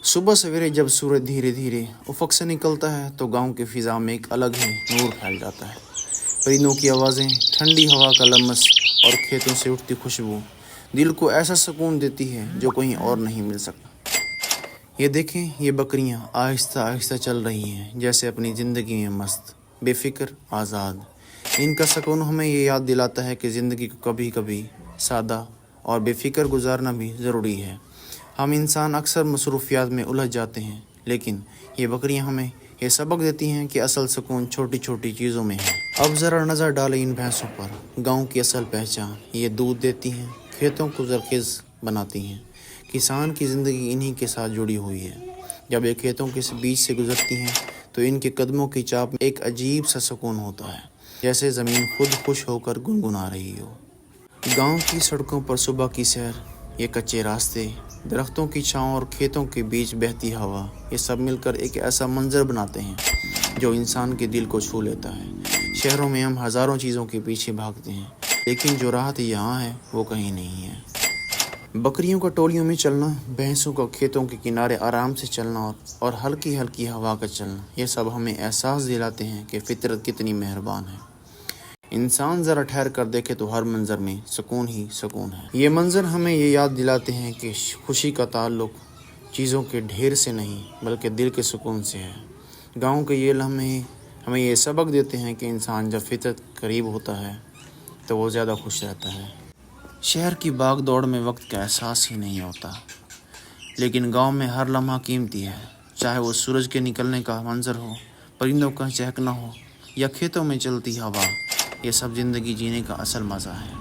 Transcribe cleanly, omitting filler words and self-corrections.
صبح سویرے جب سورج دھیرے دھیرے افق سے نکلتا ہے تو گاؤں کی فضا میں ایک الگ ہی نور پھیل جاتا ہے۔ پرندوں کی آوازیں، ٹھنڈی ہوا کا لمس اور کھیتوں سے اٹھتی خوشبو دل کو ایسا سکون دیتی ہے جو کہیں اور نہیں مل سکتا۔ یہ دیکھیں، یہ بکریاں آہستہ آہستہ چل رہی ہیں، جیسے اپنی زندگی میں مست، بے فکر، آزاد۔ ان کا سکون ہمیں یہ یاد دلاتا ہے کہ زندگی کو کبھی کبھی سادہ اور بے فکر گزارنا بھی ضروری ہے۔ ہم انسان اکثر مصروفیات میں الجھ جاتے ہیں، لیکن یہ بکریاں ہمیں یہ سبق دیتی ہیں کہ اصل سکون چھوٹی چھوٹی چیزوں میں ہے۔ اب ذرا نظر ڈالیں ان بھینسوں پر، گاؤں کی اصل پہچان۔ یہ دودھ دیتی ہیں، کھیتوں کو زرخیز بناتی ہیں۔ کسان کی زندگی انہی کے ساتھ جڑی ہوئی ہے۔ جب یہ کھیتوں کے بیچ سے گزرتی ہیں تو ان کے قدموں کی چاپ میں ایک عجیب سا سکون ہوتا ہے، جیسے زمین خود خوش ہو کر گنگنا رہی ہو۔ گاؤں کی سڑکوں پر صبح کی سیر، یہ کچے راستے، درختوں کی چھاؤں اور کھیتوں کے بیچ بہتی ہوا، یہ سب مل کر ایک ایسا منظر بناتے ہیں جو انسان کے دل کو چھو لیتا ہے۔ شہروں میں ہم ہزاروں چیزوں کے پیچھے بھاگتے ہیں، لیکن جو راحت یہاں ہے وہ کہیں نہیں ہے۔ بکریوں کا ٹولیوں میں چلنا، بھینسوں کا کھیتوں کے کنارے آرام سے چلنا اور ہلکی ہلکی ہوا کا چلنا، یہ سب ہمیں احساس دلاتے ہیں کہ فطرت کتنی مہربان ہے۔ انسان ذرا ٹھہر کر دیکھے تو ہر منظر میں سکون ہی سکون ہے۔ یہ منظر ہمیں یہ یاد دلاتے ہیں کہ خوشی کا تعلق چیزوں کے ڈھیر سے نہیں بلکہ دل کے سکون سے ہے۔ گاؤں کے یہ لمحے ہمیں یہ سبق دیتے ہیں کہ انسان جب فطرت قریب ہوتا ہے تو وہ زیادہ خوش رہتا ہے۔ شہر کی بھاگ دوڑ میں وقت کا احساس ہی نہیں ہوتا، لیکن گاؤں میں ہر لمحہ قیمتی ہے، چاہے وہ سورج کے نکلنے کا منظر ہو، پرندوں کا چہکنا ہو یا کھیتوں میں چلتی ہوا، یہ سب زندگی جینے کا اصل مزہ ہے۔